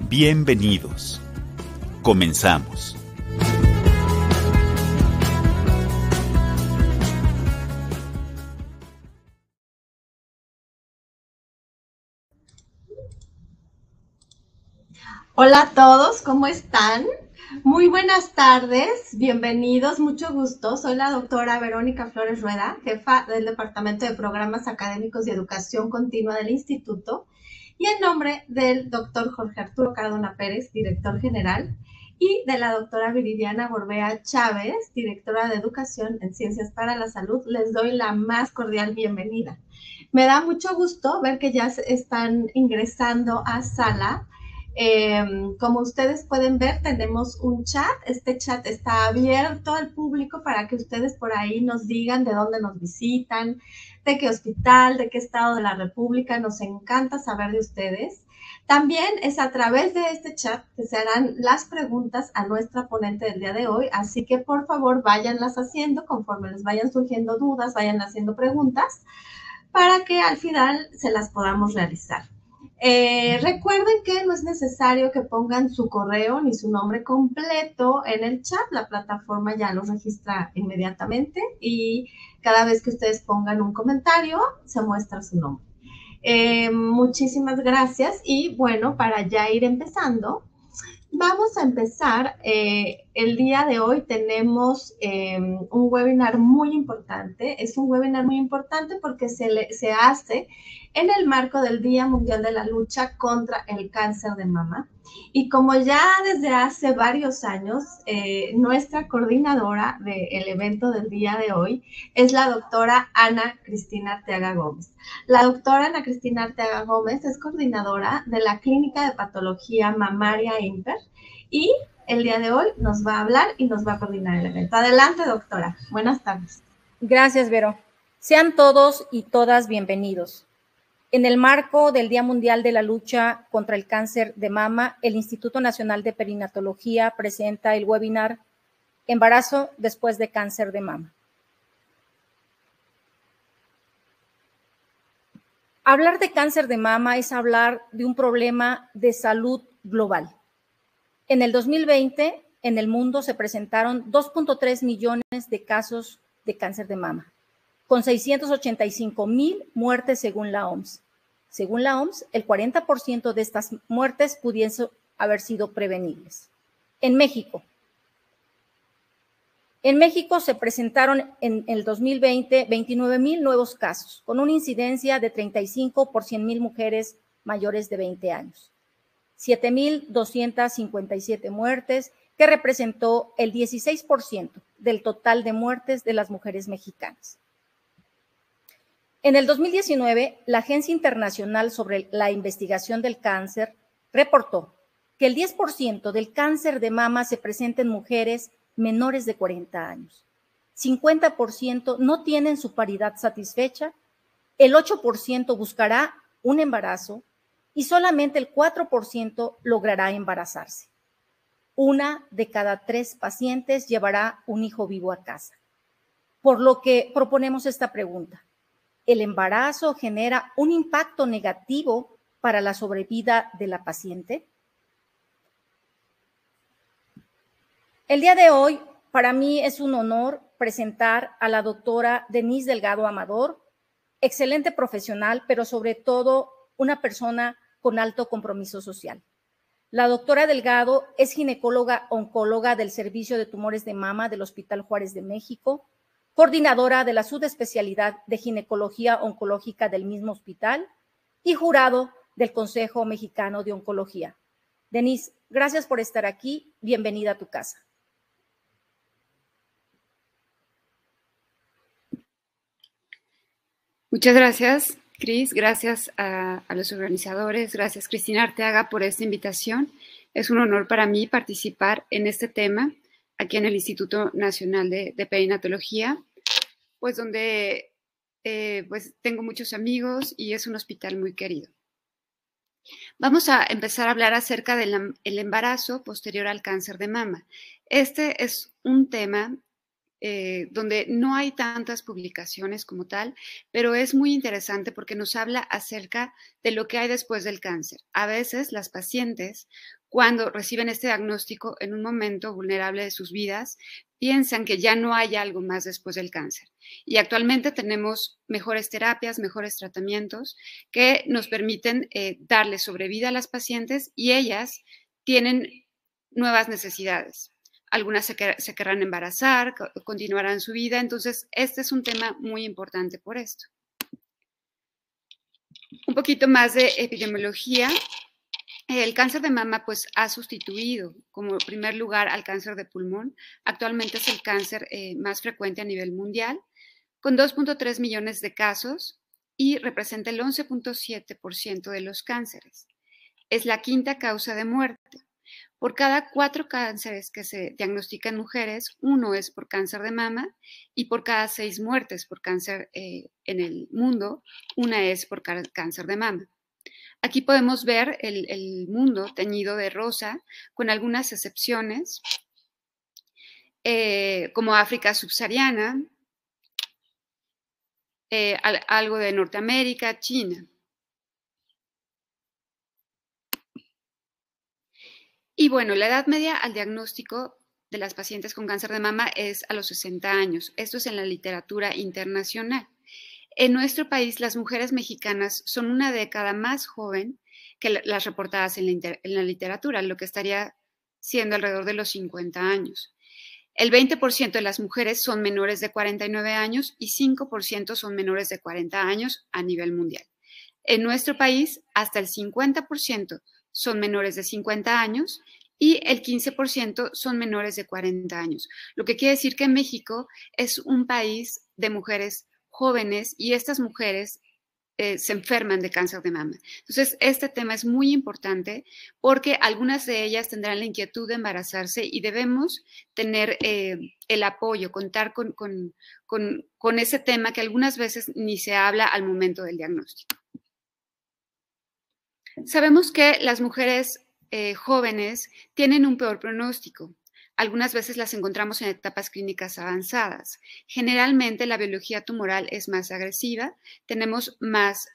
Bienvenidos. Comenzamos. Hola a todos, ¿cómo están? Muy buenas tardes, bienvenidos, mucho gusto. Soy la doctora Verónica Flores Rueda, jefa del Departamento de Programas Académicos y Educación Continua del Instituto, y en nombre del doctor Jorge Arturo Cardona Pérez, director general, y de la doctora Viridiana Gorbea Chávez, directora de Educación en Ciencias para la Salud, les doy la más cordial bienvenida. Me da mucho gusto ver que ya están ingresando a sala. Como ustedes pueden ver, tenemos un chat. Este chat está abierto al público para que ustedes por ahí nos digan de dónde nos visitan, de qué hospital, de qué estado de la República. Nos encanta saber de ustedes. También es a través de este chat que se harán las preguntas a nuestra ponente del día de hoy, así que por favor váyanlas haciendo conforme les vayan surgiendo dudas, vayan haciendo preguntas para que al final se las podamos realizar. Recuerden que no es necesario que pongan su correo ni su nombre completo en el chat. La plataforma ya los registra inmediatamente y cada vez que ustedes pongan un comentario se muestra su nombre. Muchísimas gracias y bueno, para ya ir empezando, vamos a empezar. El día de hoy tenemos un webinar muy importante. Es un webinar muy importante porque se hace en el marco del Día Mundial de la Lucha contra el Cáncer de Mama. Y como ya desde hace varios años, nuestra coordinadora del evento del día de hoy es la doctora Ana Cristina Arteaga Gómez. La doctora Ana Cristina Arteaga Gómez es coordinadora de la Clínica de Patología Mamaria INPER y el día de hoy nos va a hablar y nos va a coordinar el evento. Adelante, doctora. Buenas tardes. Gracias, Vero. Sean todos y todas bienvenidos. En el marco del Día Mundial de la Lucha contra el Cáncer de Mama, el Instituto Nacional de Perinatología presenta el webinar Embarazo después de cáncer de mama. Hablar de cáncer de mama es hablar de un problema de salud global. En el 2020, en el mundo se presentaron 2.3 millones de casos de cáncer de mama, con 685,000 muertes según la OMS. Según la OMS, el 40% de estas muertes pudiesen haber sido prevenibles. En México se presentaron en el 2020 29,000 nuevos casos, con una incidencia de 35 por 100,000 mujeres mayores de 20 años. 7,257 muertes, que representó el 16% del total de muertes de las mujeres mexicanas. En el 2019, la Agencia Internacional sobre la Investigación del Cáncer reportó que el 10% del cáncer de mama se presenta en mujeres menores de 40 años. 50% no tienen su paridad satisfecha, el 8% buscará un embarazo y solamente el 4% logrará embarazarse. 1 de cada 3 pacientes llevará un hijo vivo a casa. Por lo que proponemos esta pregunta. ¿El embarazo genera un impacto negativo para la sobrevida de la paciente? El día de hoy, para mí es un honor presentar a la doctora Denise Delgado Amador, excelente profesional, pero sobre todo una persona con alto compromiso social. La doctora Delgado es ginecóloga oncóloga del Servicio de Tumores de Mama del Hospital Juárez de México, coordinadora de la subespecialidad de ginecología oncológica del mismo hospital y jurado del Consejo Mexicano de Oncología. Denise, gracias por estar aquí. Bienvenida a tu casa. Muchas gracias. Cris, gracias a los organizadores, gracias Cristina Arteaga por esta invitación. Es un honor para mí participar en este tema aquí en el Instituto Nacional de Perinatología, pues donde pues tengo muchos amigos y es un hospital muy querido. Vamos a empezar a hablar acerca del embarazo posterior al cáncer de mama. Este es un tema donde no hay tantas publicaciones como tal, pero es muy interesante porque nos habla acerca de lo que hay después del cáncer. A veces las pacientes, cuando reciben este diagnóstico en un momento vulnerable de sus vidas, piensan que ya no hay algo más después del cáncer. Y actualmente tenemos mejores terapias, mejores tratamientos que nos permiten darle sobrevida a las pacientes y ellas tienen nuevas necesidades. Algunas se querrán embarazar, continuarán su vida. Entonces, este es un tema muy importante por esto. Un poquito más de epidemiología. El cáncer de mama pues ha sustituido como primer lugar al cáncer de pulmón. Actualmente es el cáncer más frecuente a nivel mundial, con 2.3 millones de casos y representa el 11.7% de los cánceres. Es la quinta causa de muerte. Por cada 4 cánceres que se diagnostican en mujeres, 1 es por cáncer de mama y por cada 6 muertes por cáncer en el mundo, 1 es por cáncer de mama. Aquí podemos ver el mundo teñido de rosa con algunas excepciones, como África subsahariana, algo de Norteamérica, China. Y bueno, la edad media al diagnóstico de las pacientes con cáncer de mama es a los 60 años. Esto es en la literatura internacional. En nuestro país, las mujeres mexicanas son una década más joven que las reportadas en la literatura, lo que estaría siendo alrededor de los 50 años. El 20% de las mujeres son menores de 49 años y 5% son menores de 40 años a nivel mundial. En nuestro país, hasta el 50% son menores de 50 años y el 15% son menores de 40 años. Lo que quiere decir que México es un país de mujeres jóvenes y estas mujeres se enferman de cáncer de mama. Entonces, este tema es muy importante porque algunas de ellas tendrán la inquietud de embarazarse y debemos tener el apoyo, contar con ese tema que algunas veces ni se habla al momento del diagnóstico. Sabemos que las mujeres jóvenes tienen un peor pronóstico. Algunas veces las encontramos en etapas clínicas avanzadas. Generalmente la biología tumoral es más agresiva, tenemos más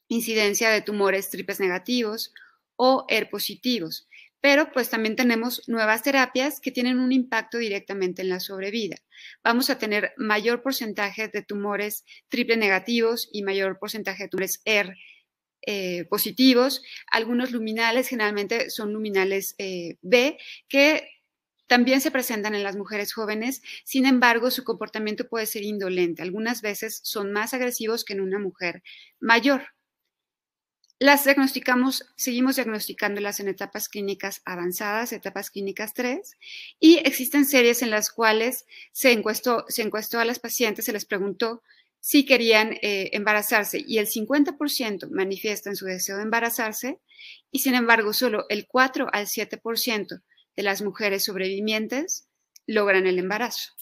incidencia de tumores triples negativos o ER positivos, pero pues también tenemos nuevas terapias que tienen un impacto directamente en la sobrevida. Vamos a tener mayor porcentaje de tumores triple negativos y mayor porcentaje de tumores ER positivos. Algunos luminales generalmente son luminales B, que también se presentan en las mujeres jóvenes. Sin embargo, su comportamiento puede ser indolente. Algunas veces son más agresivos que en una mujer mayor. Las diagnosticamos, seguimos diagnosticándolas en etapas clínicas avanzadas, etapas clínicas 3, y existen series en las cuales se encuestó a las pacientes, se les preguntó si querían embarazarse y el 50% manifiestan su deseo de embarazarse y sin embargo solo el 4 al 7% de las mujeres sobrevivientes logran el embarazo.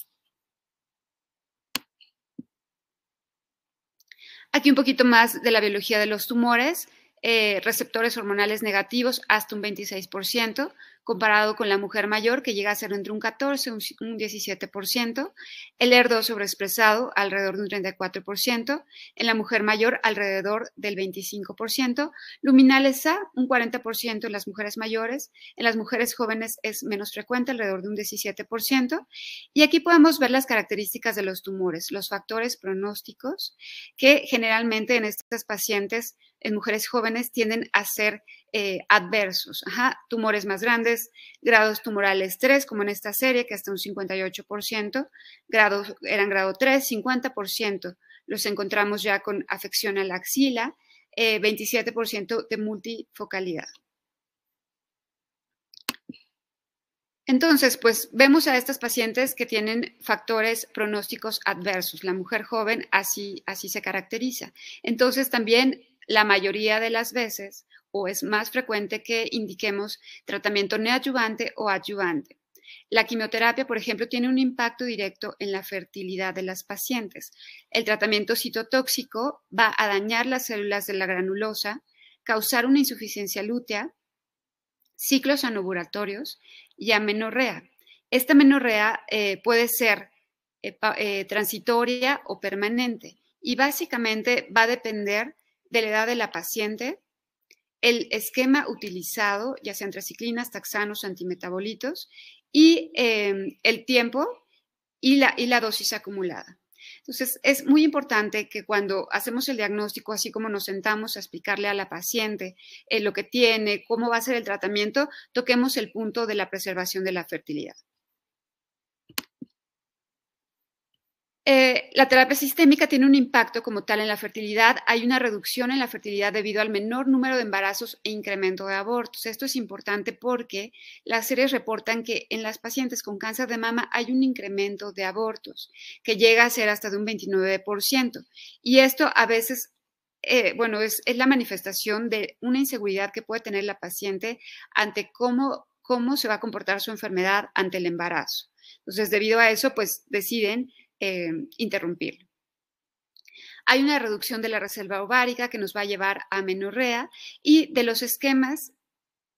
Aquí un poquito más de la biología de los tumores. Receptores hormonales negativos hasta un 26%, comparado con la mujer mayor que llega a ser entre un 14 y un 17%, el ER2 sobreexpresado alrededor de un 34%, en la mujer mayor alrededor del 25%, luminales A un 40% en las mujeres mayores, en las mujeres jóvenes es menos frecuente, alrededor de un 17%, y aquí podemos ver las características de los tumores, los factores pronósticos que generalmente en estas pacientes en mujeres jóvenes tienden a ser adversos. Tumores más grandes, grados tumorales 3, como en esta serie, que hasta un 58%, eran grado 3, 50% los encontramos ya con afección a la axila, 27% de multifocalidad. Entonces, pues vemos a estas pacientes que tienen factores pronósticos adversos. La mujer joven así se caracteriza. Entonces, también la mayoría de las veces, o es más frecuente que indiquemos tratamiento neoadyuvante o adyuvante. La quimioterapia, por ejemplo, tiene un impacto directo en la fertilidad de las pacientes. El tratamiento citotóxico va a dañar las células de la granulosa, causar una insuficiencia lútea, ciclos anovulatorios y amenorrea. Esta amenorrea puede ser transitoria o permanente y básicamente va a depender de la edad de la paciente, el esquema utilizado, ya sean traciclinas, taxanos, antimetabolitos, y el tiempo y la dosis acumulada. Entonces, es muy importante que cuando hacemos el diagnóstico, así como nos sentamos a explicarle a la paciente lo que tiene, cómo va a ser el tratamiento, toquemos el punto de la preservación de la fertilidad. La terapia sistémica tiene un impacto como tal en la fertilidad. Hay una reducción en la fertilidad debido al menor número de embarazos e incremento de abortos. Esto es importante porque las series reportan que en las pacientes con cáncer de mama hay un incremento de abortos que llega a ser hasta de un 29%. Y esto a veces, es la manifestación de una inseguridad que puede tener la paciente ante cómo se va a comportar su enfermedad ante el embarazo. Entonces, debido a eso, pues deciden interrumpirlo. Hay una reducción de la reserva ovárica que nos va a llevar a amenorrea y de los esquemas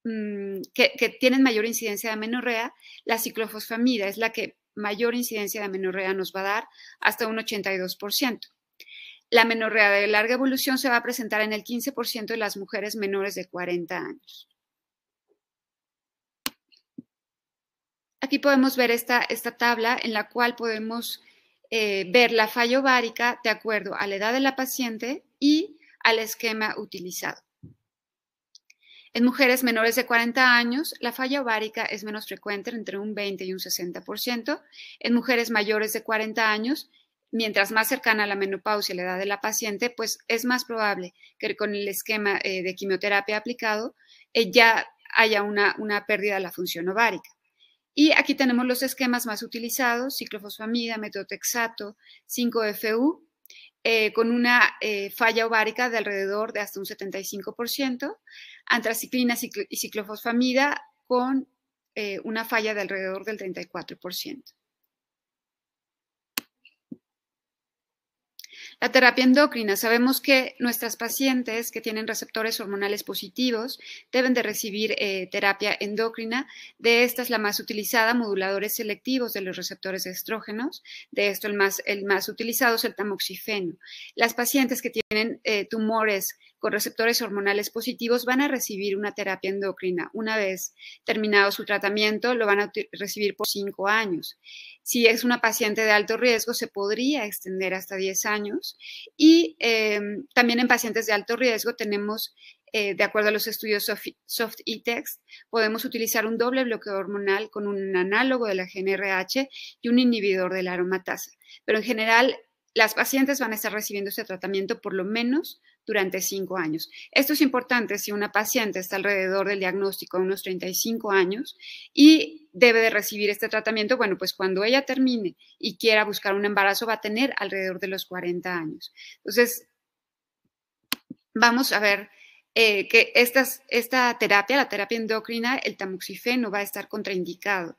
que tienen mayor incidencia de amenorrea, la ciclofosfamida es la que mayor incidencia de amenorrea nos va a dar hasta un 82%. La amenorrea de larga evolución se va a presentar en el 15% de las mujeres menores de 40 años. Aquí podemos ver esta tabla en la cual podemos ver la falla ovárica de acuerdo a la edad de la paciente y al esquema utilizado. En mujeres menores de 40 años, la falla ovárica es menos frecuente, entre un 20 y un 60%. En mujeres mayores de 40 años, mientras más cercana a la menopausia la edad de la paciente, pues es más probable que con el esquema de quimioterapia aplicado ya haya una pérdida de la función ovárica. Y aquí tenemos los esquemas más utilizados: ciclofosfamida, metotrexato, 5-FU, con una falla ovárica de alrededor de hasta un 75%, antraciclina y ciclofosfamida con una falla de alrededor del 34%. La terapia endocrina. Sabemos que nuestras pacientes que tienen receptores hormonales positivos deben de recibir terapia endocrina. De esta es la más utilizada, moduladores selectivos de los receptores de estrógenos. De esto el más utilizado es el tamoxifeno. Las pacientes que tienen tumores con receptores hormonales positivos van a recibir una terapia endocrina. Una vez terminado su tratamiento, lo van a recibir por 5 años. Si es una paciente de alto riesgo, se podría extender hasta 10 años. Y también en pacientes de alto riesgo tenemos, de acuerdo a los estudios SOFT-ITEX, podemos utilizar un doble bloqueo hormonal con un análogo de la GnRH y un inhibidor de la aromatasa. Pero en general, las pacientes van a estar recibiendo este tratamiento por lo menos durante 5 años. Esto es importante si una paciente está alrededor del diagnóstico de unos 35 años y debe de recibir este tratamiento. Bueno, pues cuando ella termine y quiera buscar un embarazo va a tener alrededor de los 40 años. Entonces, vamos a ver que esta terapia, la terapia endocrina, el tamoxifeno va a estar contraindicado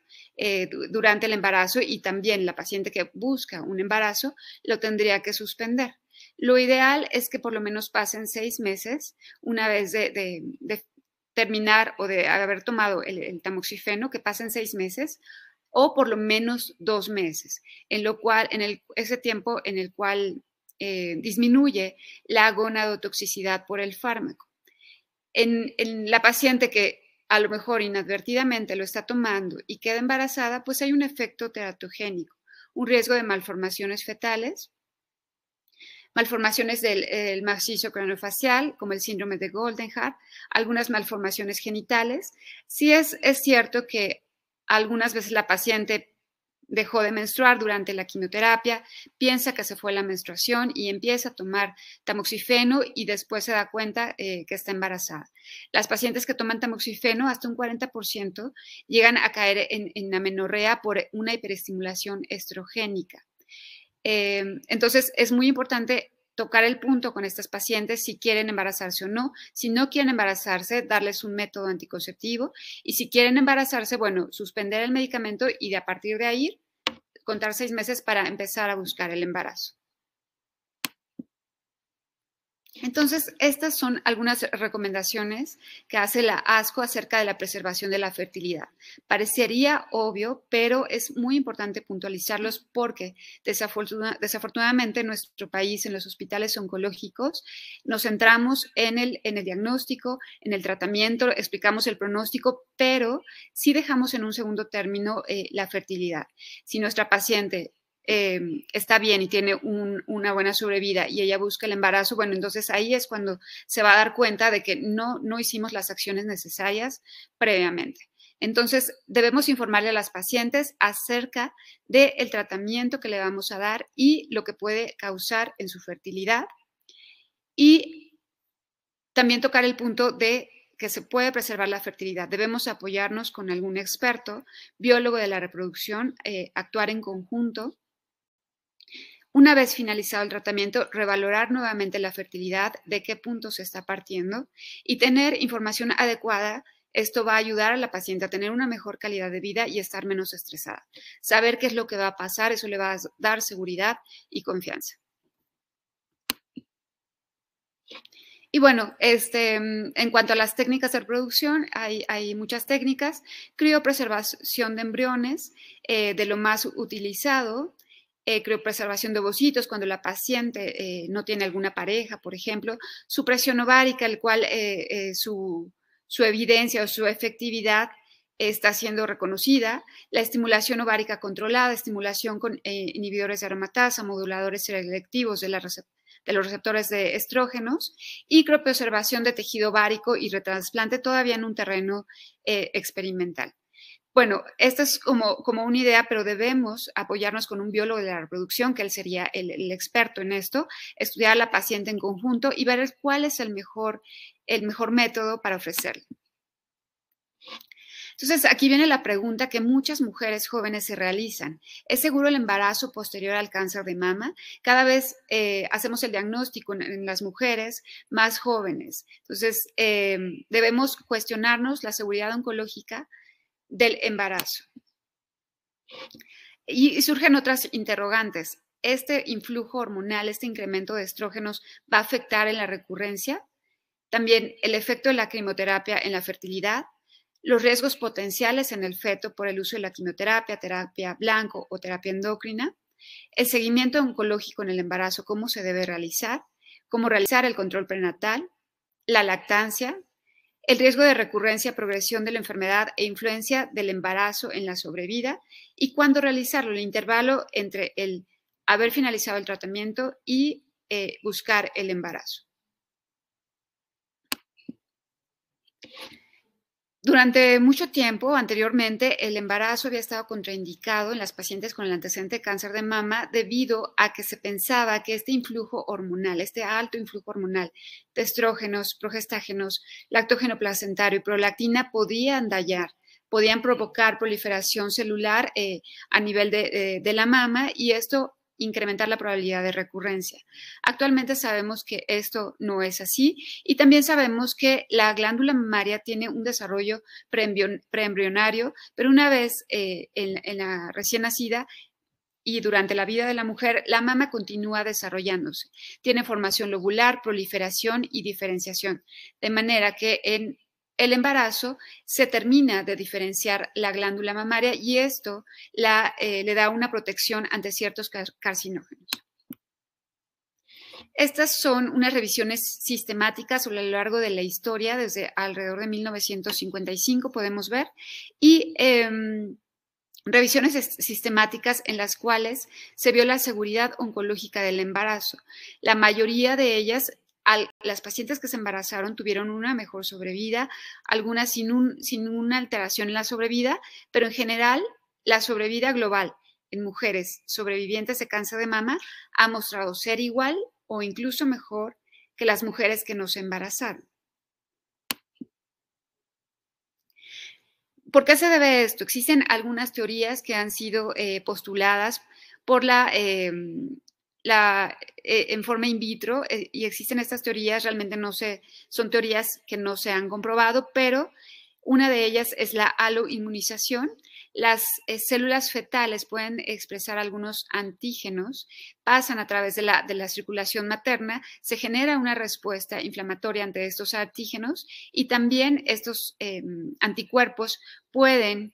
durante el embarazo, y también la paciente que busca un embarazo lo tendría que suspender. Lo ideal es que por lo menos pasen 6 meses una vez de terminar o de haber tomado el tamoxifeno, que pasen 6 meses o por lo menos 2 meses, ese tiempo en el cual disminuye la gonadotoxicidad por el fármaco. En la paciente que a lo mejor inadvertidamente lo está tomando y queda embarazada, pues hay un efecto teratogénico, un riesgo de malformaciones fetales, malformaciones del macizo craneofacial, como el síndrome de Goldenhar, algunas malformaciones genitales. Sí es cierto que algunas veces la paciente dejó de menstruar durante la quimioterapia, piensa que se fue la menstruación y empieza a tomar tamoxifeno y después se da cuenta que está embarazada. Las pacientes que toman tamoxifeno, hasta un 40%, llegan a caer en amenorrea por una hiperestimulación estrogénica. Entonces, es muy importante tocar el punto con estas pacientes si quieren embarazarse o no. Si no quieren embarazarse, darles un método anticonceptivo. Y si quieren embarazarse, bueno, suspender el medicamento y a partir de ahí contar 6 meses para empezar a buscar el embarazo. Entonces, estas son algunas recomendaciones que hace la ASCO acerca de la preservación de la fertilidad. Parecería obvio, pero es muy importante puntualizarlos porque desafortunadamente en nuestro país, en los hospitales oncológicos, nos centramos en el diagnóstico, en el tratamiento, explicamos el pronóstico, pero sí dejamos en un segundo término la fertilidad. Si nuestra paciente está bien y tiene una buena sobrevida y ella busca el embarazo, bueno, entonces ahí es cuando se va a dar cuenta de que no hicimos las acciones necesarias previamente. Entonces, debemos informarle a las pacientes acerca del tratamiento que le vamos a dar y lo que puede causar en su fertilidad. Y también tocar el punto de que se puede preservar la fertilidad. Debemos apoyarnos con algún experto, biólogo de la reproducción, actuar en conjunto. Una vez finalizado el tratamiento, revalorar nuevamente la fertilidad, de qué punto se está partiendo y tener información adecuada. Esto va a ayudar a la paciente a tener una mejor calidad de vida y estar menos estresada. Saber qué es lo que va a pasar, eso le va a dar seguridad y confianza. Y bueno, en cuanto a las técnicas de reproducción, hay muchas técnicas. Criopreservación de embriones, de lo más utilizado. Criopreservación de ovocitos cuando la paciente no tiene alguna pareja, por ejemplo, supresión ovárica, el cual su evidencia o su efectividad está siendo reconocida, la estimulación ovárica controlada, estimulación con inhibidores de aromatasa, moduladores selectivos de los receptores de estrógenos y criopreservación de tejido ovárico y retrasplante todavía en un terreno experimental. Bueno, esta es como una idea, pero debemos apoyarnos con un biólogo de la reproducción, que él sería el experto en esto, estudiar a la paciente en conjunto y ver cuál es el mejor método para ofrecerle. Entonces, aquí viene la pregunta que muchas mujeres jóvenes se realizan. ¿Es seguro el embarazo posterior al cáncer de mama? Cada vez hacemos el diagnóstico en las mujeres más jóvenes. Entonces, debemos cuestionarnos la seguridad oncológica del embarazo. Y surgen otras interrogantes. ¿Este influjo hormonal, este incremento de estrógenos va a afectar en la recurrencia? También el efecto de la quimioterapia en la fertilidad, los riesgos potenciales en el feto por el uso de la quimioterapia, terapia blanco o terapia endocrina, el seguimiento oncológico en el embarazo, cómo se debe realizar, cómo realizar el control prenatal, la lactancia, el riesgo de recurrencia, progresión de la enfermedad e influencia del embarazo en la sobrevida y cuándo realizarlo, el intervalo entre el haber finalizado el tratamiento y buscar el embarazo. Durante mucho tiempo anteriormente, el embarazo había estado contraindicado en las pacientes con el antecedente de cáncer de mama debido a que se pensaba que este influjo hormonal, este alto influjo hormonal de estrógenos, progestágenos, lactógeno placentario y prolactina podían provocar proliferación celular a nivel de la mama y esto incrementar la probabilidad de recurrencia. Actualmente sabemos que esto no es así y también sabemos que la glándula mamaria tiene un desarrollo preembrionario, pero una vez en la recién nacida y durante la vida de la mujer, la mama continúa desarrollándose. Tiene formación lobular, proliferación y diferenciación, de manera que en el embarazo se termina de diferenciar la glándula mamaria y esto le da una protección ante ciertos carcinógenos. Estas son unas revisiones sistemáticas a lo largo de la historia, desde alrededor de 1955 podemos ver, y revisiones sistemáticas en las cuales se vio la seguridad oncológica del embarazo. La mayoría de ellas, las pacientes que se embarazaron tuvieron una mejor sobrevida, algunas sin una alteración en la sobrevida, pero en general la sobrevida global en mujeres sobrevivientes de cáncer de mama ha mostrado ser igual o incluso mejor que las mujeres que no se embarazaron. ¿Por qué se debe esto? Existen algunas teorías que han sido postuladas por en forma in vitro, y existen estas teorías, realmente son teorías que no se han comprobado, pero una de ellas es la aloinmunización. Las células fetales pueden expresar algunos antígenos, pasan a través de la circulación materna, se genera una respuesta inflamatoria ante estos antígenos y también estos anticuerpos pueden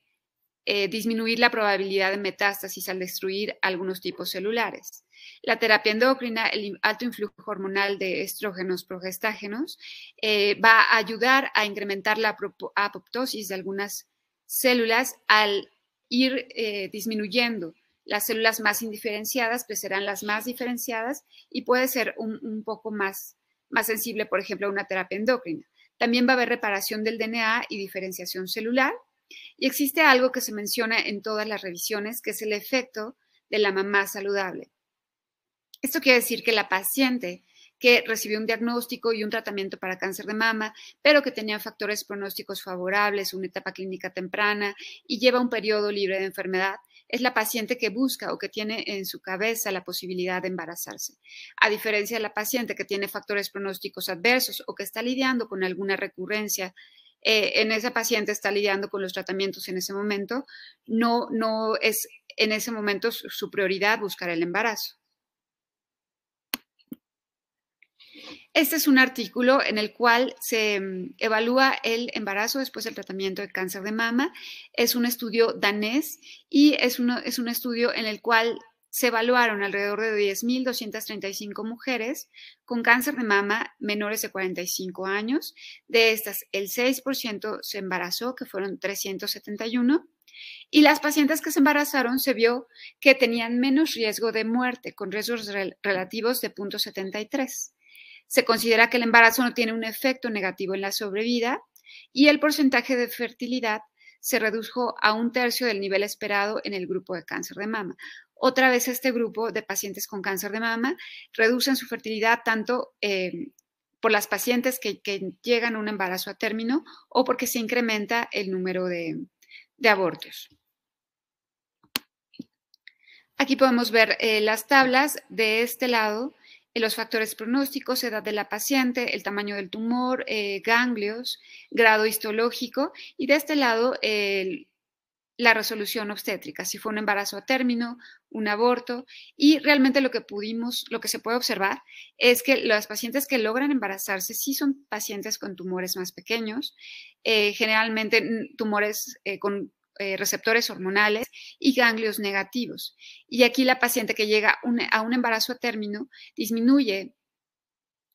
disminuir la probabilidad de metástasis al destruir algunos tipos celulares. La terapia endocrina, el alto influjo hormonal de estrógenos, progestágenos, va a ayudar a incrementar la apoptosis de algunas células al ir disminuyendo. Las células más indiferenciadas pues serán las más diferenciadas y puede ser un poco más sensible, por ejemplo, a una terapia endocrina. También va a haber reparación del DNA y diferenciación celular. Y existe algo que se menciona en todas las revisiones, que es el efecto de la mamá saludable. Esto quiere decir que la paciente que recibió un diagnóstico y un tratamiento para cáncer de mama, pero que tenía factores pronósticos favorables, una etapa clínica temprana y lleva un periodo libre de enfermedad, es la paciente que busca o que tiene en su cabeza la posibilidad de embarazarse. A diferencia de la paciente que tiene factores pronósticos adversos o que está lidiando con alguna recurrencia, en esa paciente está lidiando con los tratamientos en ese momento, no es en ese momento su prioridad buscar el embarazo. Este es un artículo en el cual se evalúa el embarazo después del tratamiento de cáncer de mama. Es un estudio danés y es un estudio en el cual se evaluaron alrededor de 10.235 mujeres con cáncer de mama menores de 45 años. De estas, el 6% se embarazó, que fueron 371. Y las pacientes que se embarazaron se vio que tenían menos riesgo de muerte, con riesgos relativos de 0.73. Se considera que el embarazo no tiene un efecto negativo en la sobrevida y el porcentaje de fertilidad se redujo a 1/3 del nivel esperado en el grupo de cáncer de mama. Otra vez este grupo de pacientes con cáncer de mama reducen su fertilidad tanto por las pacientes que llegan a un embarazo a término o porque se incrementa el número de abortos. Aquí podemos ver las tablas de este lado. Los factores pronósticos, edad de la paciente, el tamaño del tumor, ganglios, grado histológico y de este lado la resolución obstétrica, si fue un embarazo a término, un aborto y realmente lo que se puede observar es que las pacientes que logran embarazarse sí son pacientes con tumores más pequeños, generalmente tumores con receptores hormonales y ganglios negativos. Y aquí la paciente que llega a un embarazo a término disminuye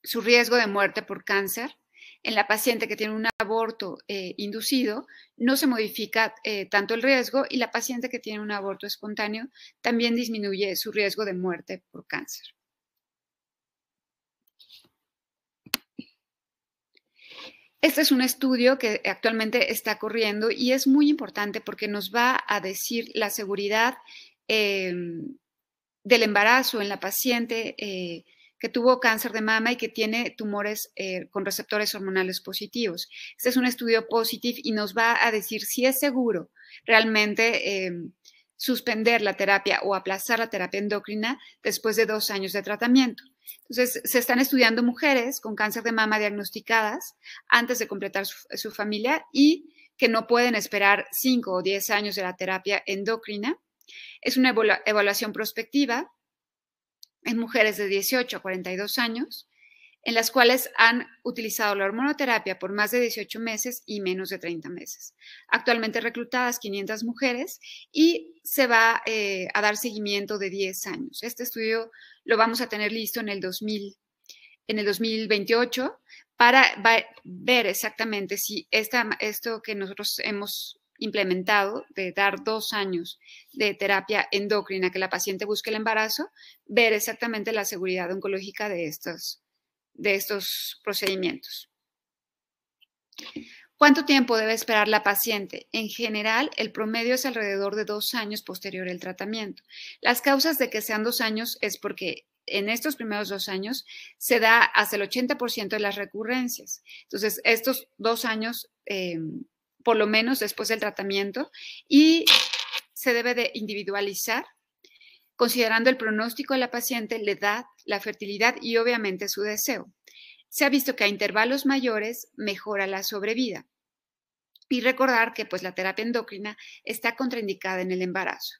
su riesgo de muerte por cáncer. En la paciente que tiene un aborto inducido no se modifica tanto el riesgo y la paciente que tiene un aborto espontáneo también disminuye su riesgo de muerte por cáncer. Este es un estudio que actualmente está corriendo y es muy importante porque nos va a decir la seguridad del embarazo en la paciente que tuvo cáncer de mama y que tiene tumores con receptores hormonales positivos. Este es un estudio positivo y nos va a decir si es seguro realmente suspender la terapia o aplazar la terapia endocrina después de 2 años de tratamiento. Entonces, se están estudiando mujeres con cáncer de mama diagnosticadas antes de completar su familia y que no pueden esperar 5 o 10 años de la terapia endocrina. Es una evaluación prospectiva en mujeres de 18 a 42 años, en las cuales han utilizado la hormonoterapia por más de 18 meses y menos de 30 meses. Actualmente reclutadas 500 mujeres y se va a dar seguimiento de 10 años. Este estudio lo vamos a tener listo en el 2028 para ver exactamente si esto que nosotros hemos implementado de dar 2 años de terapia endocrina, que la paciente busque el embarazo, ver exactamente la seguridad oncológica de estos procedimientos. ¿Cuánto tiempo debe esperar la paciente? En general, el promedio es alrededor de 2 años posterior al tratamiento. Las causas de que sean 2 años es porque en estos primeros 2 años se da hasta el 80% de las recurrencias. Entonces, estos 2 años, por lo menos después del tratamiento, y se debe de individualizar considerando el pronóstico de la paciente, la edad, la fertilidad y obviamente su deseo. Se ha visto que a intervalos mayores mejora la sobrevida. Y recordar que pues, la terapia endocrina está contraindicada en el embarazo.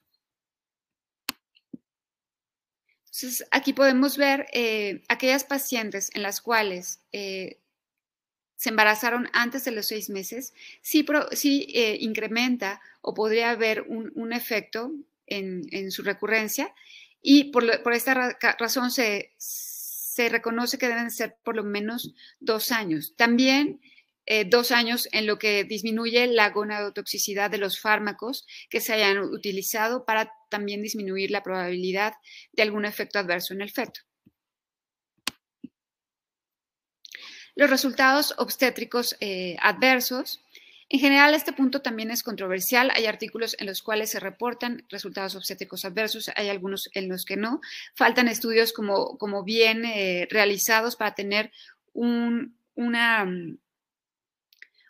Entonces, aquí podemos ver aquellas pacientes en las cuales se embarazaron antes de los 6 meses, sí incrementa o podría haber un efecto en su recurrencia y por esta razón se reconoce que deben ser por lo menos 2 años. También 2 años en lo que disminuye la gonadotoxicidad de los fármacos que se hayan utilizado para también disminuir la probabilidad de algún efecto adverso en el feto. Los resultados obstétricos adversos. En general, este punto también es controversial. Hay artículos en los cuales se reportan resultados obstétricos adversos, hay algunos en los que no. Faltan estudios como bien realizados para tener una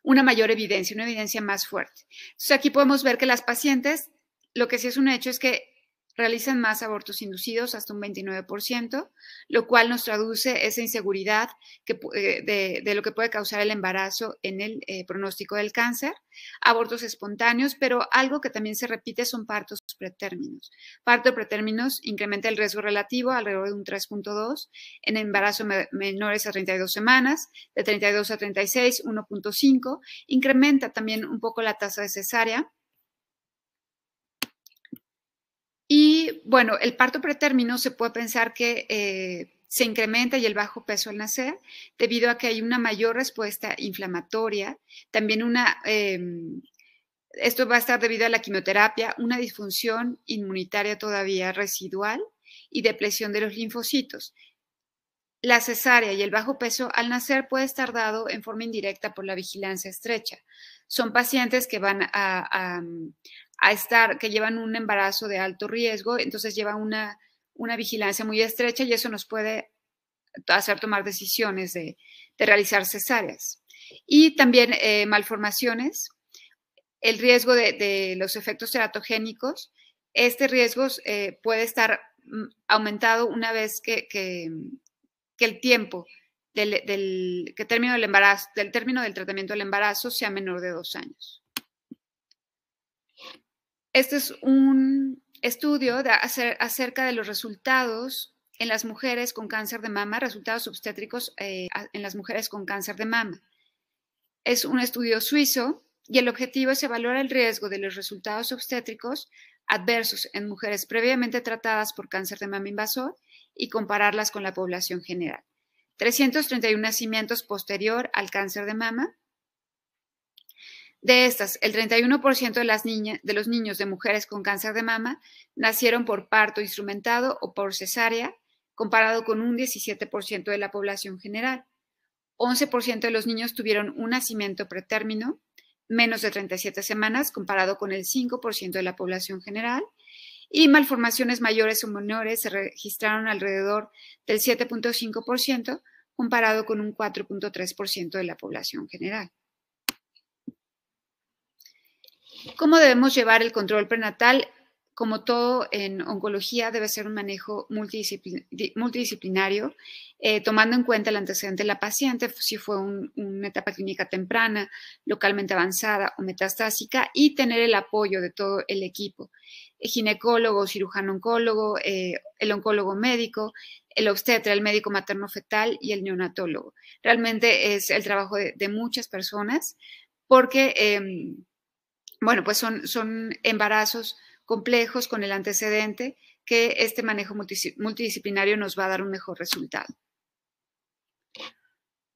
mayor evidencia, una evidencia más fuerte. Entonces, aquí podemos ver que las pacientes, lo que sí es un hecho es que realizan más abortos inducidos, hasta un 29%, lo cual nos traduce esa inseguridad de lo que puede causar el embarazo en el pronóstico del cáncer, abortos espontáneos, pero algo que también se repite son partos pretérminos. Parto pretérminos incrementa el riesgo relativo alrededor de un 3.2, en embarazo menores a 32 semanas, de 32 a 36, 1.5, incrementa también un poco la tasa de cesárea. Y bueno, el parto pretérmino se puede pensar que se incrementa y el bajo peso al nacer debido a que hay una mayor respuesta inflamatoria, también esto va a estar debido a la quimioterapia, una disfunción inmunitaria todavía residual y depresión de los linfocitos. La cesárea y el bajo peso al nacer puede estar dado en forma indirecta por la vigilancia estrecha. Son pacientes que van que llevan un embarazo de alto riesgo, entonces llevan una vigilancia muy estrecha y eso nos puede hacer tomar decisiones de realizar cesáreas. Y también malformaciones, el riesgo de los efectos teratogénicos, este riesgo puede estar aumentado una vez que el tiempo del término del tratamiento del embarazo sea menor de 2 años. Este es un estudio acerca de los resultados en las mujeres con cáncer de mama, resultados obstétricos en las mujeres con cáncer de mama. Es un estudio suizo y el objetivo es evaluar el riesgo de los resultados obstétricos adversos en mujeres previamente tratadas por cáncer de mama invasor y compararlas con la población general. 331 nacimientos posterior al cáncer de mama. De estas, el 31% de los niños de mujeres con cáncer de mama nacieron por parto instrumentado o por cesárea, comparado con un 17% de la población general. 11% de los niños tuvieron un nacimiento pretérmino, menos de 37 semanas, comparado con el 5% de la población general. Y malformaciones mayores o menores se registraron alrededor del 7.5%, comparado con un 4.3% de la población general. ¿Cómo debemos llevar el control prenatal? Como todo en oncología, debe ser un manejo multidisciplinario, tomando en cuenta el antecedente de la paciente, si fue una etapa clínica temprana, localmente avanzada o metastásica, y tener el apoyo de todo el equipo, el ginecólogo, cirujano oncólogo, el oncólogo médico, el obstetra, el médico materno-fetal y el neonatólogo. Realmente es el trabajo de muchas personas porque, bueno, pues son embarazos complejos con el antecedente que este manejo multidisciplinario nos va a dar un mejor resultado.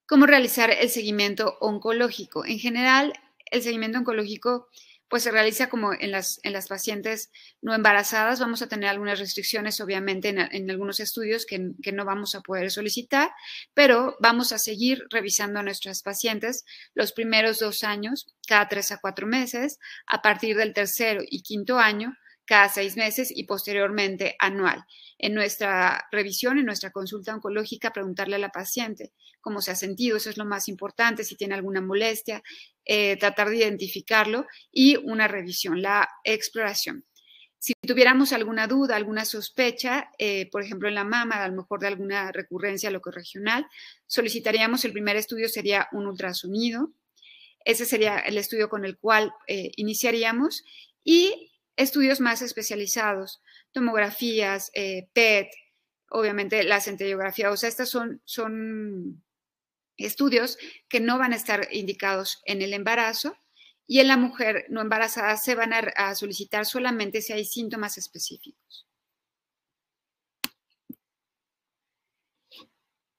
¿Cómo realizar el seguimiento oncológico? En general, el seguimiento oncológico pues se realiza como en las pacientes no embarazadas. Vamos a tener algunas restricciones, obviamente, en algunos estudios que no vamos a poder solicitar, pero vamos a seguir revisando a nuestras pacientes los primeros 2 años, cada 3 a 4 meses, a partir del tercero y quinto año, cada 6 meses y posteriormente anual. En nuestra revisión, en nuestra consulta oncológica, preguntarle a la paciente cómo se ha sentido, eso es lo más importante, si tiene alguna molestia, tratar de identificarlo, y una revisión, la exploración. Si tuviéramos alguna duda, alguna sospecha, por ejemplo en la mama, a lo mejor de alguna recurrencia locorregional, solicitaríamos, el primer estudio sería un ultrasonido. Ese sería el estudio con el cual iniciaríamos, y estudios más especializados, tomografías, PET, obviamente la centellografía. O sea, estas son estudios que no van a estar indicados en el embarazo, y en la mujer no embarazada se van a solicitar solamente si hay síntomas específicos.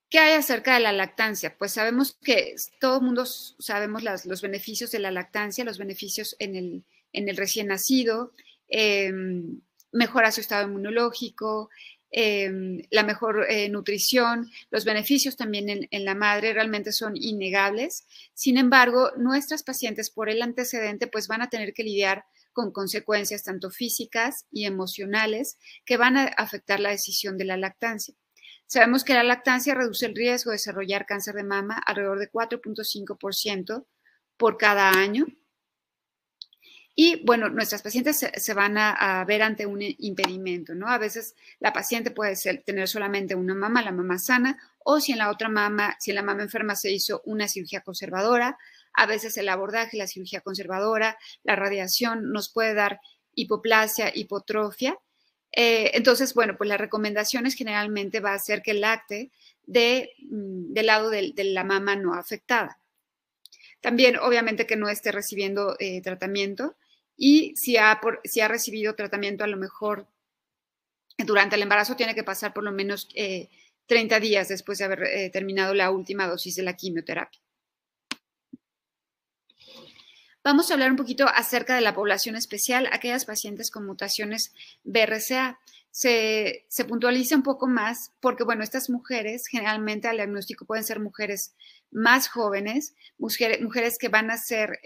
¿Qué hay acerca de la lactancia? Pues sabemos que todo el mundo sabemos los beneficios de la lactancia, los beneficios en el recién nacido, mejora su estado inmunológico, la mejor nutrición, los beneficios también en la madre realmente son innegables. Sin embargo, nuestras pacientes, por el antecedente, pues van a tener que lidiar con consecuencias tanto físicas y emocionales que van a afectar la decisión de la lactancia. Sabemos que la lactancia reduce el riesgo de desarrollar cáncer de mama alrededor de 4.5% por cada año. Y bueno, nuestras pacientes se van a ver ante un impedimento, ¿no? A veces la paciente puede tener solamente una mama, la mama sana, o si en la otra mama, si en la mama enferma se hizo una cirugía conservadora, a veces el abordaje, la cirugía conservadora, la radiación nos puede dar hipoplasia, hipotrofia. Entonces, bueno, pues las recomendaciones generalmente va a ser que lacte del lado de la mama no afectada. También, obviamente, que no esté recibiendo tratamiento, y si ha recibido tratamiento, a lo mejor durante el embarazo tiene que pasar por lo menos 30 días después de haber terminado la última dosis de la quimioterapia. Vamos a hablar un poquito acerca de la población especial, aquellas pacientes con mutaciones BRCA. Se puntualiza un poco más porque, bueno, estas mujeres generalmente al diagnóstico pueden ser mujeres más jóvenes, mujeres que van a ser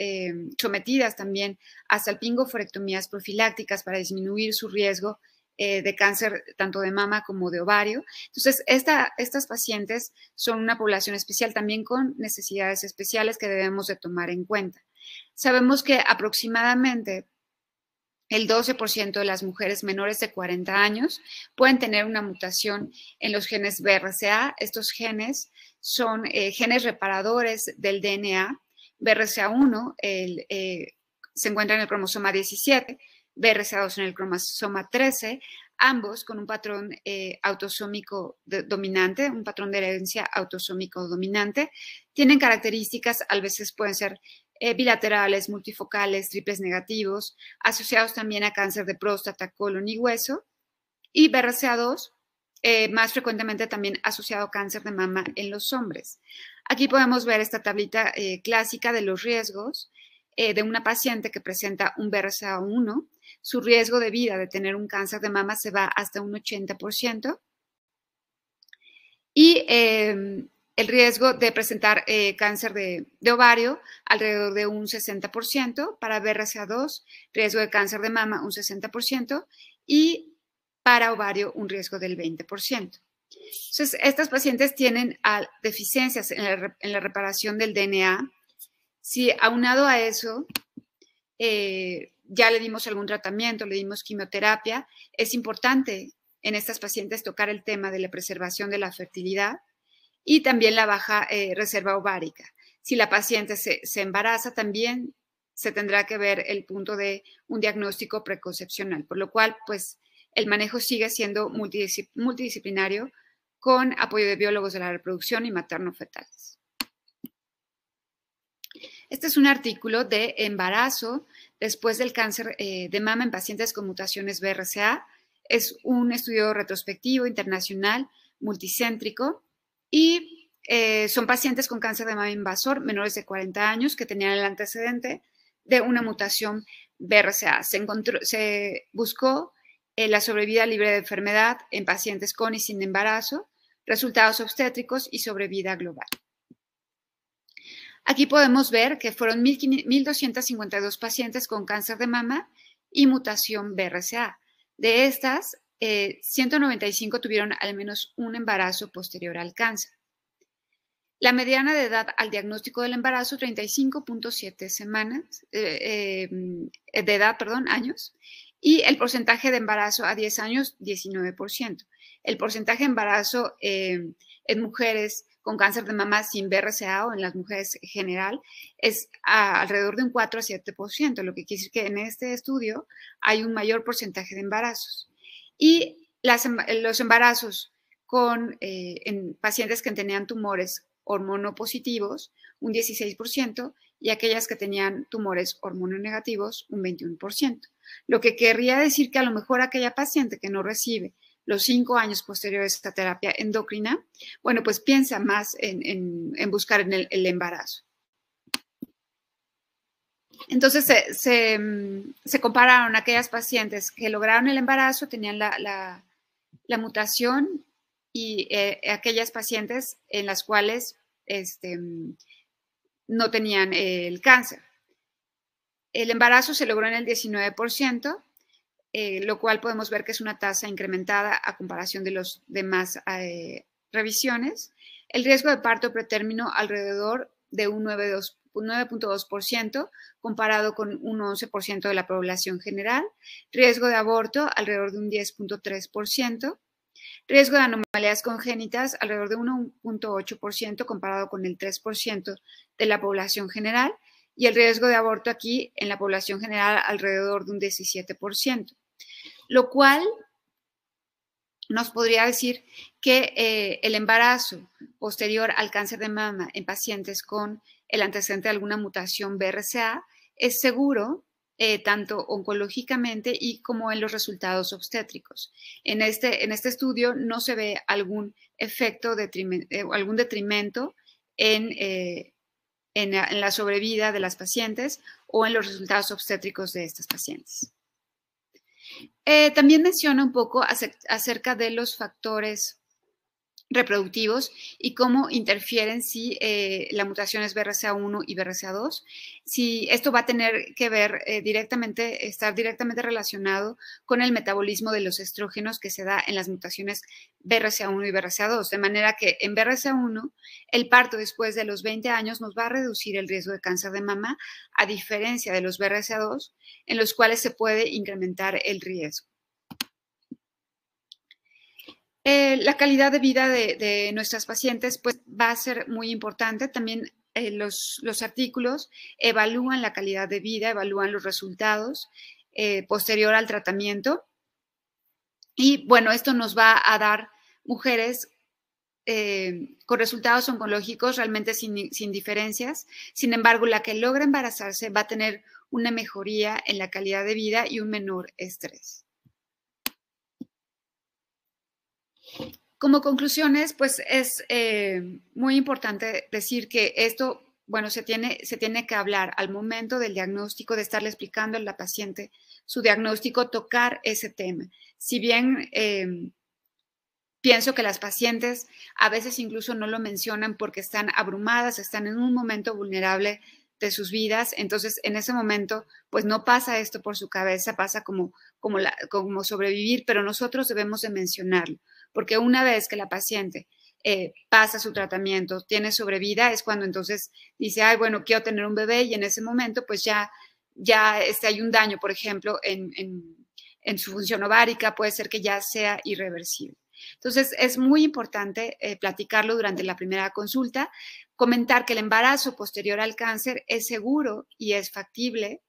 sometidas también a salpingoforectomías profilácticas para disminuir su riesgo de cáncer tanto de mama como de ovario. Entonces, estas pacientes son una población especial también con necesidades especiales que debemos de tomar en cuenta. Sabemos que aproximadamente el 12% de las mujeres menores de 40 años pueden tener una mutación en los genes BRCA. Estos genes son genes reparadores del DNA. BRCA1 se encuentra en el cromosoma 17, BRCA2 en el cromosoma 13, ambos con un patrón autosómico dominante, un patrón de herencia autosómico dominante. Tienen características, a veces pueden ser bilaterales, multifocales, triples negativos, asociados también a cáncer de próstata, colon y hueso, y BRCA2 más frecuentemente también asociado a cáncer de mama en los hombres. Aquí podemos ver esta tablita clásica de los riesgos de una paciente que presenta un BRCA1. Su riesgo de vida de tener un cáncer de mama se va hasta un 80%, y el riesgo de presentar cáncer de ovario alrededor de un 60%, para BRCA2, riesgo de cáncer de mama un 60%, y para ovario un riesgo del 20%. Entonces, estas pacientes tienen deficiencias en la reparación del DNA. Si aunado a eso ya le dimos algún tratamiento, le dimos quimioterapia, es importante en estas pacientes tocar el tema de la preservación de la fertilidad y también la baja reserva ovárica. Si la paciente se embaraza, también se tendrá que ver el punto de un diagnóstico preconcepcional, por lo cual, pues, el manejo sigue siendo multidisciplinario con apoyo de biólogos de la reproducción y materno-fetales. Este es un artículo de embarazo después del cáncer de mama en pacientes con mutaciones BRCA. Es un estudio retrospectivo internacional multicéntrico y son pacientes con cáncer de mama invasor menores de 40 años que tenían el antecedente de una mutación BRCA. Se buscó la sobrevida libre de enfermedad en pacientes con y sin embarazo, resultados obstétricos y sobrevida global. Aquí podemos ver que fueron 1.252 pacientes con cáncer de mama y mutación BRCA. De estas, 195 tuvieron al menos un embarazo posterior al cáncer. La mediana de edad al diagnóstico del embarazo, 35.7 semanas, años, y el porcentaje de embarazo a 10 años, 19%. El porcentaje de embarazo en mujeres con cáncer de mama sin BRCA o en las mujeres en general es alrededor de un 4 a 7%, lo que quiere decir que en este estudio hay un mayor porcentaje de embarazos. Y los embarazos en pacientes que tenían tumores hormonopositivos, un 16%, y aquellas que tenían tumores hormononegativos, un 21%. Lo que querría decir que a lo mejor aquella paciente que no recibe los 5 años posteriores a esta terapia endocrina, bueno, pues piensa más en buscar en el embarazo. Entonces se compararon aquellas pacientes que lograron el embarazo, tenían la mutación, y aquellas pacientes en las cuales no tenían el cáncer. El embarazo se logró en el 19%, lo cual podemos ver que es una tasa incrementada a comparación de los demás revisiones. El riesgo de parto pretérmino alrededor de un 9.2% comparado con un 11% de la población general. Riesgo de aborto alrededor de un 10.3%. Riesgo de anomalías congénitas alrededor de 1.8% comparado con el 3% de la población general, y el riesgo de aborto aquí en la población general alrededor de un 17%, lo cual nos podría decir que el embarazo posterior al cáncer de mama en pacientes con el antecedente de alguna mutación BRCA es seguro, tanto oncológicamente y como en los resultados obstétricos. En este estudio no se ve algún efecto, algún detrimento en la sobrevida de las pacientes o en los resultados obstétricos de estas pacientes. También menciona un poco acerca de los factores reproductivos y cómo interfieren si la mutación es BRCA1 y BRCA2, si esto va a tener que ver estar directamente relacionado con el metabolismo de los estrógenos que se da en las mutaciones BRCA1 y BRCA2, de manera que en BRCA1 el parto después de los 20 años nos va a reducir el riesgo de cáncer de mama, a diferencia de los BRCA2, en los cuales se puede incrementar el riesgo. La calidad de vida de nuestras pacientes pues, va a ser muy importante. También los artículos evalúan la calidad de vida, evalúan los resultados posterior al tratamiento. Y bueno, esto nos va a dar mujeres con resultados oncológicos realmente sin diferencias. Sin embargo, la que logra embarazarse va a tener una mejoría en la calidad de vida y un menor estrés. Como conclusiones, pues es muy importante decir que esto, bueno, se tiene que hablar al momento del diagnóstico, de estarle explicando a la paciente su diagnóstico, tocar ese tema. Si bien pienso que las pacientes a veces incluso no lo mencionan porque están abrumadas, están en un momento vulnerable de sus vidas, entonces en ese momento pues no pasa esto por su cabeza, pasa como sobrevivir, pero nosotros debemos de mencionarlo, porque una vez que la paciente pasa su tratamiento, tiene sobrevida, es cuando entonces dice, ay, bueno, quiero tener un bebé, y en ese momento pues ya hay un daño, por ejemplo, en su función ovárica, puede ser que ya sea irreversible. Entonces, es muy importante platicarlo durante la primera consulta, comentar que el embarazo posterior al cáncer es seguro y es factible.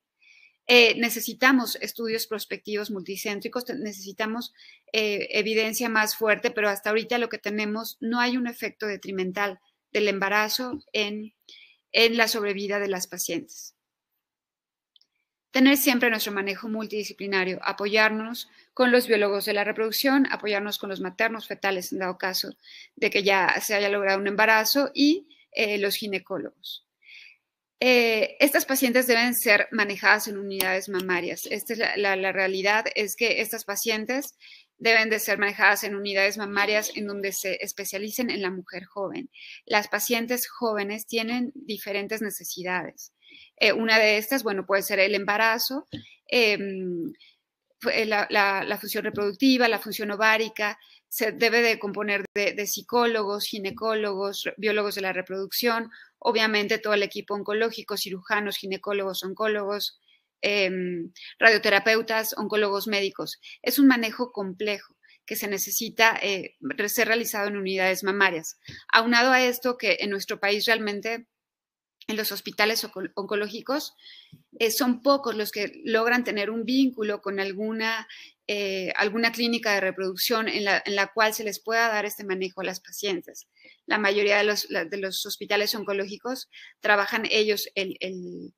Necesitamos estudios prospectivos multicéntricos, necesitamos evidencia más fuerte, pero hasta ahorita lo que tenemos, no hay un efecto detrimental del embarazo en la sobrevida de las pacientes. Tener siempre nuestro manejo multidisciplinario, apoyarnos con los biólogos de la reproducción, apoyarnos con los maternos fetales en dado caso de que ya se haya logrado un embarazo, y los ginecólogos. Estas pacientes deben ser manejadas en unidades mamarias. Esta es la realidad, es que estas pacientes deben de ser manejadas en unidades mamarias en donde se especialicen en la mujer joven. Las pacientes jóvenes tienen diferentes necesidades. Una de estas, bueno, puede ser el embarazo, la función reproductiva, la función ovárica. Se debe de componer de psicólogos, ginecólogos, biólogos de la reproducción, obviamente todo el equipo oncológico, cirujanos, ginecólogos, oncólogos, radioterapeutas, oncólogos médicos. Es un manejo complejo que se necesita ser realizado en unidades mamarias. Aunado a esto, que en nuestro país realmente en los hospitales oncológicos son pocos los que logran tener un vínculo con alguna clínica de reproducción en la cual se les pueda dar este manejo a las pacientes. La mayoría de los hospitales oncológicos trabajan ellos el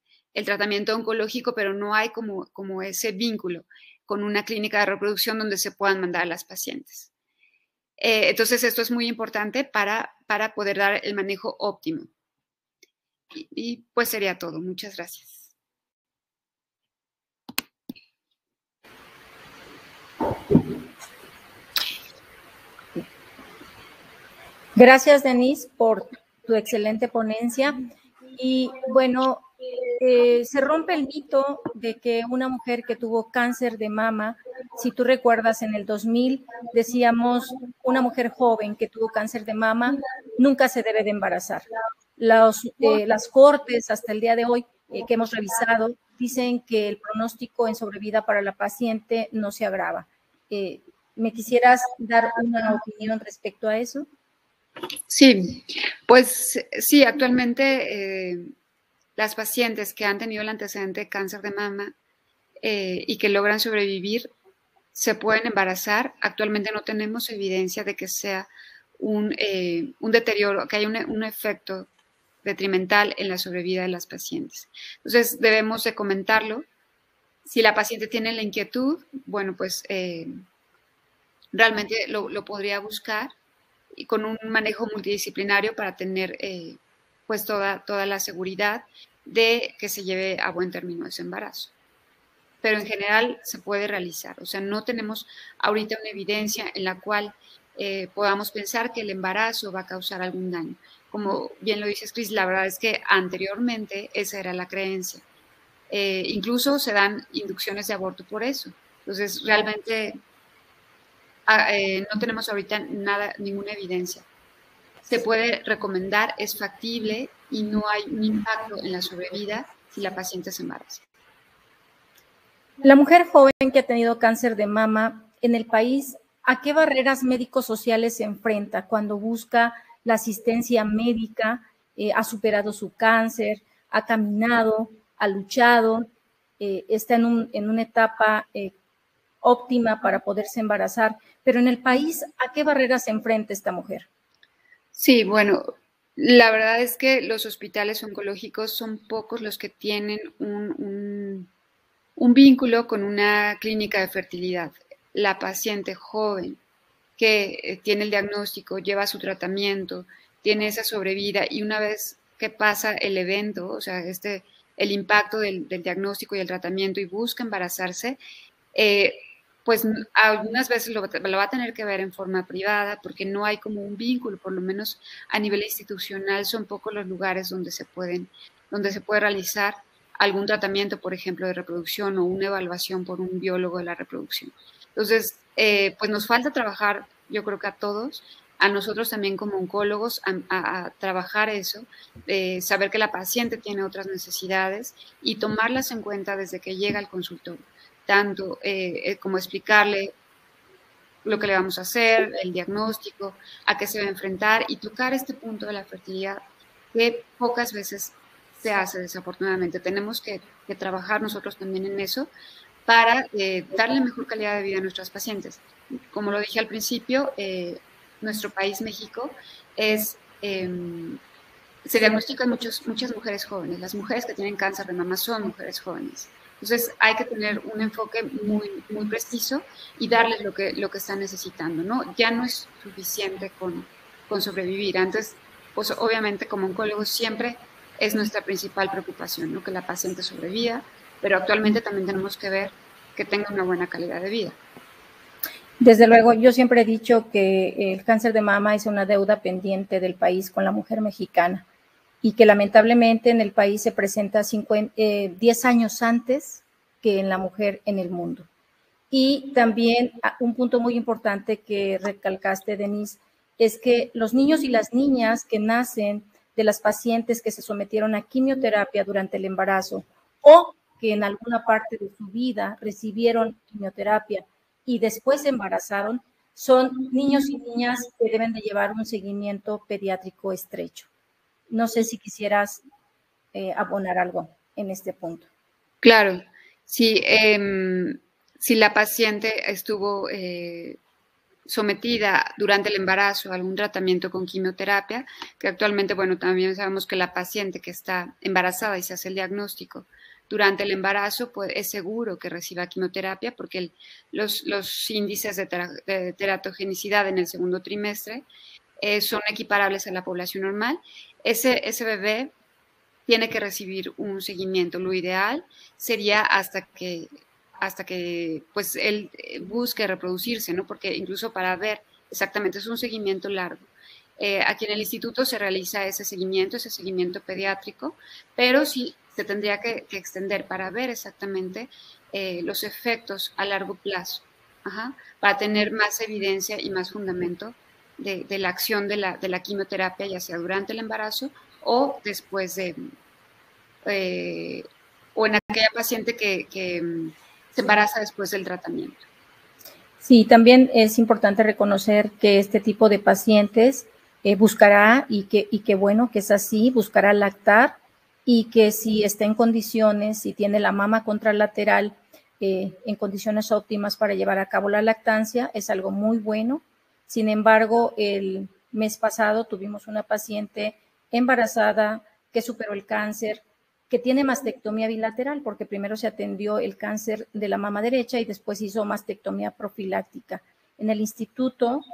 tratamiento oncológico, pero no hay como ese vínculo con una clínica de reproducción donde se puedan mandar a las pacientes. Entonces, esto es muy importante para poder dar el manejo óptimo. Y pues sería todo. Muchas gracias. Gracias, Denise, por tu excelente ponencia. Y bueno, se rompe el mito de que una mujer que tuvo cáncer de mama, si tú recuerdas, en el 2000 decíamos, una mujer joven que tuvo cáncer de mama nunca se debe de embarazar. Las cortes hasta el día de hoy que hemos revisado dicen que el pronóstico en sobrevida para la paciente no se agrava. ¿Me quisieras dar una opinión respecto a eso? Sí, pues sí, actualmente las pacientes que han tenido el antecedente de cáncer de mama y que logran sobrevivir se pueden embarazar. Actualmente no tenemos evidencia de que sea un deterioro, que haya un efecto detrimental en la sobrevida de las pacientes. Entonces, debemos de comentarlo. Si la paciente tiene la inquietud, bueno, pues realmente lo podría buscar y con un manejo multidisciplinario para tener pues toda la seguridad de que se lleve a buen término ese embarazo. Pero en general se puede realizar. O sea, no tenemos ahorita una evidencia en la cual podamos pensar que el embarazo va a causar algún daño. Como bien lo dices, Cris, la verdad es que anteriormente esa era la creencia. Incluso se dan inducciones de aborto por eso. Entonces, realmente no tenemos ahorita ninguna evidencia. Se puede recomendar, es factible y no hay un impacto en la sobrevida si la paciente se embaraza. La mujer joven que ha tenido cáncer de mama en el país, ¿a qué barreras médicos sociales se enfrenta cuando busca la asistencia médica? Ha superado su cáncer, ha caminado, ha luchado, está en una etapa óptima para poderse embarazar, pero en el país, ¿a qué barreras se enfrenta esta mujer? Sí, bueno, la verdad es que los hospitales oncológicos son pocos los que tienen un vínculo con una clínica de fertilidad. La paciente joven que tiene el diagnóstico, lleva su tratamiento, tiene esa sobrevida y una vez que pasa el evento, o sea, el impacto del diagnóstico y el tratamiento y busca embarazarse, pues algunas veces lo va a tener que ver en forma privada porque no hay como un vínculo, por lo menos a nivel institucional son pocos los lugares donde se puede realizar algún tratamiento, por ejemplo, de reproducción o una evaluación por un biólogo de la reproducción. Entonces, pues nos falta trabajar, yo creo que a todos, a nosotros también como oncólogos, a trabajar eso, saber que la paciente tiene otras necesidades y tomarlas en cuenta desde que llega al consultorio, tanto como explicarle lo que le vamos a hacer, el diagnóstico, a qué se va a enfrentar y tocar este punto de la fertilidad que pocas veces se hace desafortunadamente. Tenemos que trabajar nosotros también en eso para darle mejor calidad de vida a nuestras pacientes. Como lo dije al principio, nuestro país, México, se diagnostican muchas mujeres jóvenes. Las mujeres que tienen cáncer de mama son mujeres jóvenes. Entonces hay que tener un enfoque muy, muy preciso y darles lo que están necesitando, ¿no? Ya no es suficiente con sobrevivir. Antes, pues obviamente como oncólogos siempre es nuestra principal preocupación, ¿no? Que la paciente sobreviva, pero actualmente también tenemos que ver que tenga una buena calidad de vida. Desde luego, yo siempre he dicho que el cáncer de mama es una deuda pendiente del país con la mujer mexicana y que lamentablemente en el país se presenta 10 años antes que en la mujer en el mundo. Y también un punto muy importante que recalcaste, Denise, es que los niños y las niñas que nacen de las pacientes que se sometieron a quimioterapia durante el embarazo o que en alguna parte de su vida recibieron quimioterapia y después se embarazaron, son niños y niñas que deben de llevar un seguimiento pediátrico estrecho. No sé si quisieras abonar algo en este punto. Claro, sí, si la paciente estuvo sometida durante el embarazo a algún tratamiento con quimioterapia, que actualmente, bueno, también sabemos que la paciente que está embarazada y se hace el diagnóstico durante el embarazo, pues es seguro que reciba quimioterapia porque los índices de teratogenicidad en el segundo trimestre son equiparables a la población normal. Ese bebé tiene que recibir un seguimiento. Lo ideal sería hasta que pues él busque reproducirse, ¿no? Porque incluso para ver exactamente es un seguimiento largo. Aquí en el instituto se realiza ese seguimiento pediátrico, pero sí se tendría que extender para ver exactamente los efectos a largo plazo, para tener más evidencia y más fundamento de la acción de la quimioterapia, ya sea durante el embarazo o después o en aquella paciente que se embaraza después del tratamiento. Sí, también es importante reconocer que este tipo de pacientes buscará, y que bueno, que es así, buscará lactar, y que si está en condiciones, si tiene la mama contralateral en condiciones óptimas para llevar a cabo la lactancia, es algo muy bueno. Sin embargo, el mes pasado tuvimos una paciente embarazada que superó el cáncer, que tiene mastectomía bilateral, porque primero se atendió el cáncer de la mama derecha y después hizo mastectomía profiláctica. En el instituto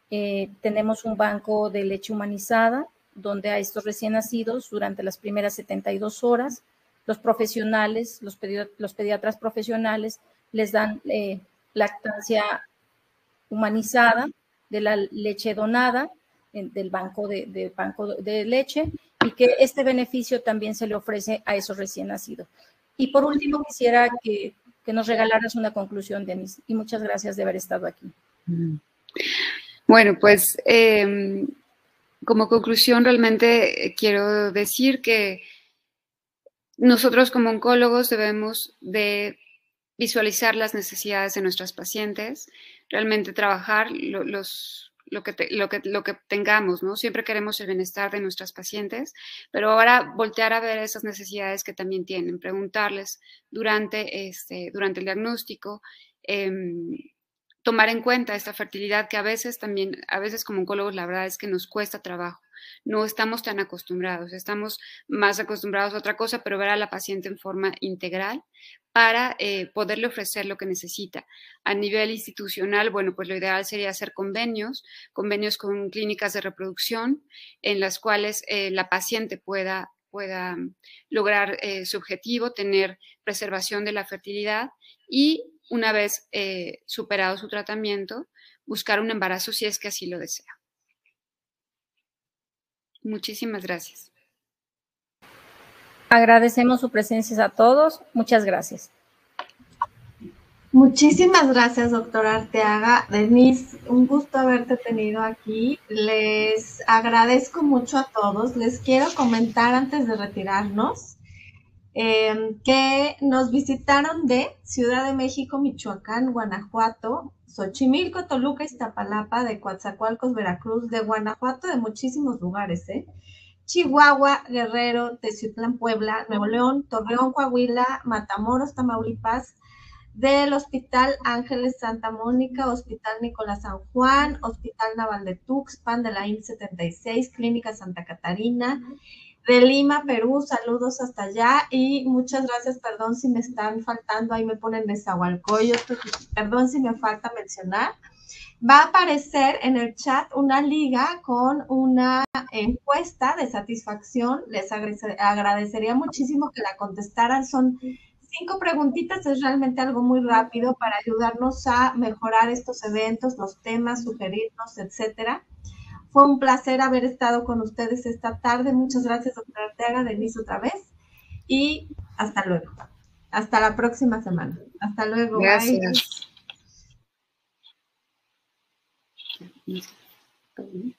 tenemos un banco de leche humanizada, donde a estos recién nacidos, durante las primeras 72 horas, los profesionales, los pediatras profesionales, les dan lactancia humanizada de la leche donada, del banco de leche, y que este beneficio también se le ofrece a esos recién nacidos. Y por último, quisiera que nos regalaras una conclusión, Denise, y muchas gracias de haber estado aquí. Bueno, pues como conclusión realmente quiero decir que nosotros como oncólogos debemos de visualizar las necesidades de nuestras pacientes, realmente trabajar lo que tengamos, ¿no? Siempre queremos el bienestar de nuestras pacientes, pero ahora voltear a ver esas necesidades que también tienen, preguntarles durante el diagnóstico, tomar en cuenta esta fertilidad que a veces como oncólogos la verdad es que nos cuesta trabajo. No estamos tan acostumbrados, estamos más acostumbrados a otra cosa, pero ver a la paciente en forma integral para poderle ofrecer lo que necesita. A nivel institucional, bueno, pues lo ideal sería hacer convenios con clínicas de reproducción en las cuales la paciente pueda lograr su objetivo, tener preservación de la fertilidad y una vez superado su tratamiento, buscar un embarazo si es que así lo desea. Muchísimas gracias. Agradecemos su presencia a todos. Muchas gracias. Muchísimas gracias, doctora Arteaga. Denise, un gusto haberte tenido aquí. Les agradezco mucho a todos. Les quiero comentar antes de retirarnos que nos visitaron de Ciudad de México, Michoacán, Guanajuato, Xochimilco, Toluca, Iztapalapa, de Coatzacoalcos, Veracruz, de Guanajuato, de muchísimos lugares, Chihuahua, Guerrero, Teciutlán, Puebla, Nuevo León, Torreón, Coahuila, Matamoros, Tamaulipas, del Hospital Ángeles Santa Mónica, Hospital Nicolás San Juan, Hospital Naval de Tuxpan, de la IN 76, Clínica Santa Catarina, de Lima, Perú, saludos hasta allá y muchas gracias, perdón si me están faltando, ahí me ponen Nezahualcóyotl, perdón si me falta mencionar, Va a aparecer en el chat una liga con una encuesta de satisfacción. Les agradecería muchísimo que la contestaran. Son 5 preguntitas, es realmente algo muy rápido para ayudarnos a mejorar estos eventos, los temas, sugerirnos, etcétera. Fue un placer haber estado con ustedes esta tarde. Muchas gracias, doctora Arteaga, Denise otra vez. Y hasta luego. Hasta la próxima semana. Hasta luego. Gracias. Bye.